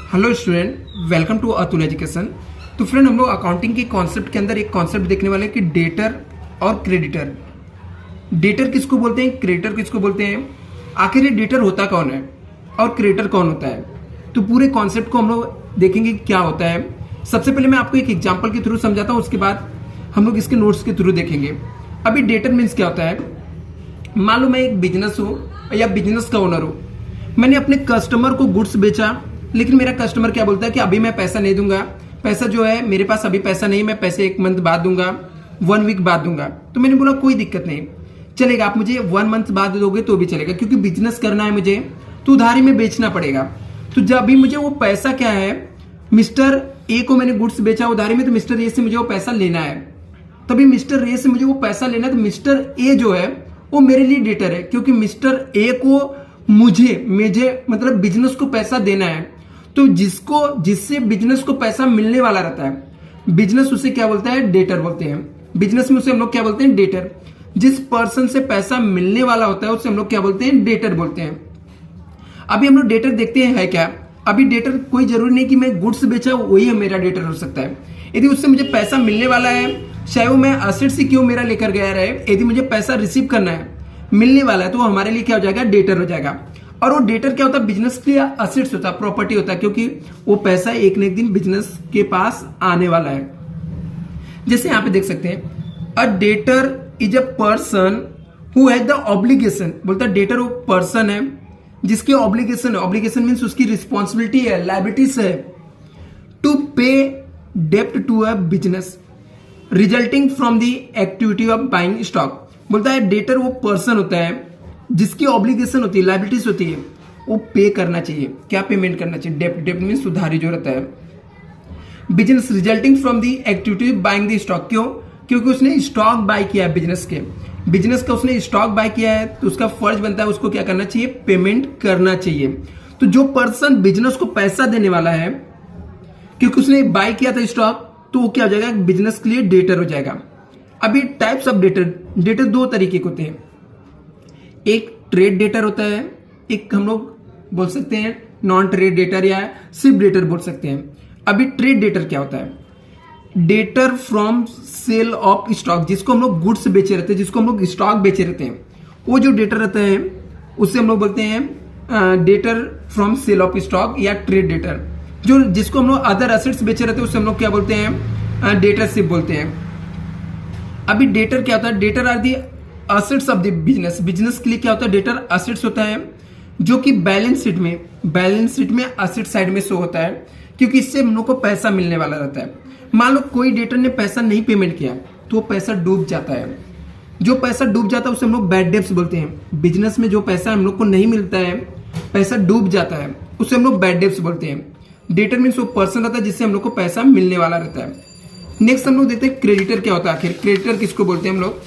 Hello student, welcome to Atul education. तो friend, हम लोग अकाउंटिंग के कॉन्सेप्ट के अंदर एक कॉन्सेप्ट देखने वाले हैं कि डेटर और क्रेडिटर। डेटर किसको बोलते हैं, क्रेडिटर किसको बोलते हैं, आखिर ये डेटर होता कौन है और क्रेडिटर कौन होता है। तो पूरे कॉन्सेप्ट को हम लोग देखेंगे क्या होता है। सबसे पहले मैं आपको एक एग्जाम्पल के थ्रू समझाता हूँ, उसके बाद हम लोग इसके नोट्स के थ्रू देखेंगे। अभी डेटर मीन्स क्या होता है। मान लो मैं एक बिजनेस हूँ या बिजनेस का ओनर हूँ, मैंने अपने कस्टमर को गुड्स बेचा, लेकिन मेरा कस्टमर क्या बोलता है कि अभी मैं पैसा नहीं दूंगा, पैसा जो है मेरे पास अभी पैसा नहीं, मैं पैसे 1 मंथ बाद दूंगा, 1 वीक बाद दूंगा। तो मैंने बोला कोई दिक्कत नहीं, चलेगा, आप मुझे 1 मंथ बाद दोगे तो भी चलेगा, क्योंकि बिजनेस करना है मुझे तो उधारी में बेचना पड़ेगा। तो जब अभी मुझे वो पैसा क्या है, मिस्टर ए को मैंने गुड्स बेचा उधारी में, तो मिस्टर ए से मुझे वो पैसा लेना है। तभी मिस्टर ए से मुझे वो पैसा लेना है, तो मिस्टर ए जो है वो मेरे लिए डेटर है, क्योंकि मिस्टर ए को मुझे मतलब बिजनेस को पैसा देना है। तो जिससे बिजनेस को पैसा मिलने वाला रहता है, बिजनेस उसे क्या बोलता है, डेटर बोलते हैं। बिजनेस में उसे हम लोग क्या बोलते हैं, डेटर। जिस पर्सन से पैसा मिलने वाला होता है उसे हम लोग क्या बोलते हैं, डेटर बोलते हैं। अभी हम लोग डेटर देखते हैं है क्या। अभी डेटर कोई जरूरी नहीं कि मैं गुड्स बेचा वही मेरा डेटर हो सकता है। यदि उससे मुझे पैसा मिलने वाला है, चाहे वो मैं असेट से क्यों मेरा लेकर गया रहे, यदि मुझे पैसा रिसीव करना है, मिलने वाला है, तो वो हमारे लिए क्या हो जाएगा, डेटर हो जाएगा। और वो डेटर क्या होता है, बिजनेस के लिए असेट्स होता है, प्रॉपर्टी होता है, क्योंकि वो पैसा एक न एक दिन बिजनेस के पास आने वाला है। जैसे यहां पे देख सकते हैं, a debtor is a person who has the obligation. बोलता है डेटर वो पर्सन है जिसकी ऑब्लिगेशन है, ऑब्लिगेशन मीन्स उसकी रिस्पॉन्सिबिलिटी है, लायबिलिटीज है, टू पे डेप्ट to a business resulting from the activity of buying stock. बोलता है डेटर वो पर्सन होता है जिसकी ऑब्लिगेशन होती है, लायबिलिटीज होती है, वो पे करना चाहिए। क्या पेमेंट करना चाहिए, डेप्ट। डेप्ट मीन्स उधारी जो रहता है। Business resulting from the activity buying the stock. क्यों, क्योंकि उसने स्टॉक बाय किया है, बिजनेस का उसने स्टॉक बाय किया है, तो उसका फर्ज बनता है उसको क्या करना चाहिए, पेमेंट करना चाहिए। तो जो पर्सन बिजनेस को पैसा देने वाला है, क्योंकि उसने बाय किया था स्टॉक, तो वो क्या हो जाएगा, बिजनेस के लिए डेटर हो जाएगा। अभी टाइप्स ऑफ डेटर, डेटर 2 तरीके के होते हैं। एक ट्रेड डेटर होता है, एक हम लोग बोल सकते हैं नॉन ट्रेड डेटर या सिर्फ डेटर बोल सकते हैं। अभी ट्रेड डेटर क्या होता है, debtor from sale of stock, जिसको हम लोग गुड्स बेचे रहते हैं, जिसको हम लोग स्टॉक बेचे रहते हैं, वो जो डेटर रहता है उससे हम लोग बोलते हैं debtor from sale of stock या ट्रेड डेटर। जो जिसको हम लोग अदर एसेट्स बेचे रहते हैं उससे हम लोग क्या बोलते हैं, डेटरशिप बोलते हैं। अभी डेटर क्या होता है, debtor are the assets of the business. Business के लिए क्या होता है, डेटर असेट्स होता है, जो कि बैलेंस शीट में असेट साइड में शो होता है, क्योंकि इससे हम लोग को पैसा मिलने वाला रहता है। मान लो कोई डेटर ने पैसा नहीं पेमेंट किया तो पैसा डूब जाता है। जो पैसा डूब जाता है उसे हम लोग बैड डेब्ट्स बोलते हैं। बिजनेस में जो पैसा हम लोग को नहीं मिलता है, पैसा डूब जाता है, उसे हम लोग बैड डेब्ट्स बोलते हैं। डेटर मीन्स वो पर्सन रहता है जिससे हम लोग को पैसा मिलने वाला रहता है। नेक्स्ट हम लोग देखते हैं क्रेडिटर क्या होता है। आखिर क्रेडिटर किसको बोलते हैं हम लोग,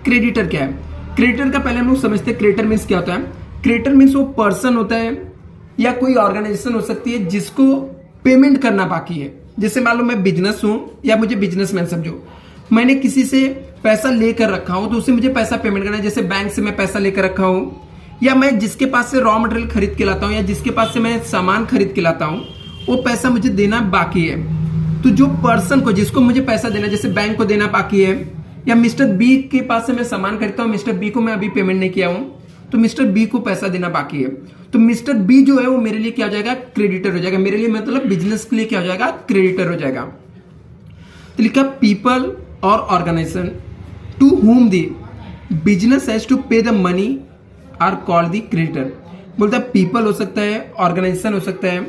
क्रेडिटर क्या है। क्रेडिटर का पहले हम लोग समझते हैं क्रेडिटर मीन्स क्या होता है। क्रेडिटर मीन्स वो पर्सन होता है या कोई ऑर्गेनाइजेशन हो सकती है जिसको पेमेंट करना बाकी है। जैसे मान लो मैं बिजनेस हूं या मुझे बिजनेसमैन समझो, मैंने किसी से पैसा लेकर रखा हूं तो उसे मुझे पैसा पेमेंट करना है। जैसे बैंक से मैं पैसा लेकर रखा हूं, या मैं जिसके पास से रॉ मटेरियल खरीद के लाता हूं, या जिसके पास से मैं सामान खरीद के लाता हूं, वो पैसा मुझे देना बाकी है। तो जो पर्सन को, जिसको मुझे पैसा देना, जैसे बैंक को देना बाकी है, या मिस्टर बी के पास से मैं सामान खरीदता हूं, मिस्टर बी को मैं अभी पेमेंट नहीं किया हूं, तो मिस्टर बी को पैसा देना बाकी है। तो मिस्टर बी जो है वो मेरे लिए क्या हो जाएगा, क्रेडिटर हो जाएगा। मेरे लिए मतलब बिजनेस के लिए क्या हो जाएगा, क्रेडिटर हो जाएगा। तो लिखा पीपल और organisation to whom the business has to pay the money are called the creditor. बोलता है पीपल हो सकता है, ऑर्गेनाइजेशन हो सकता है,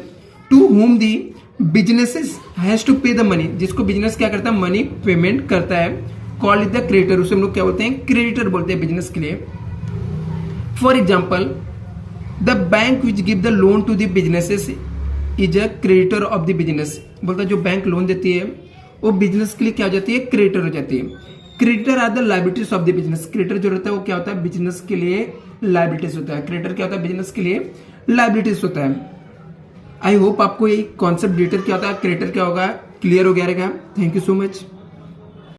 to whom the businesses has to pay the money, जिसको बिजनेस क्या करता है, मनी पेमेंट करता है, कॉल इज द क्रेडिटर, उसे हम लोग क्या बोलते हैं, क्रेडिटर बोलते हैं बिजनेस के लिए। For example, the bank which give the loan to the businesses is a creditor of the business. बोलता है जो बैंक लोन देती है वो बिजनेस के लिए क्या हो जाती है, क्रेडिटर हो जाती है। Creditor are the liabilities of the business. Creditor जो रहता है वो क्या होता है, बिजनेस के लिए लायबिलिटीज होता है। क्रेडिटर क्या होता है, बिजनेस के लिए लायबिलिटीज होता है। आई होप आपको ये कॉन्सेप्ट डेटर क्या होता है, क्रेडिटर क्या होगा, क्लियर हो गया रहेगा। Thank you so much.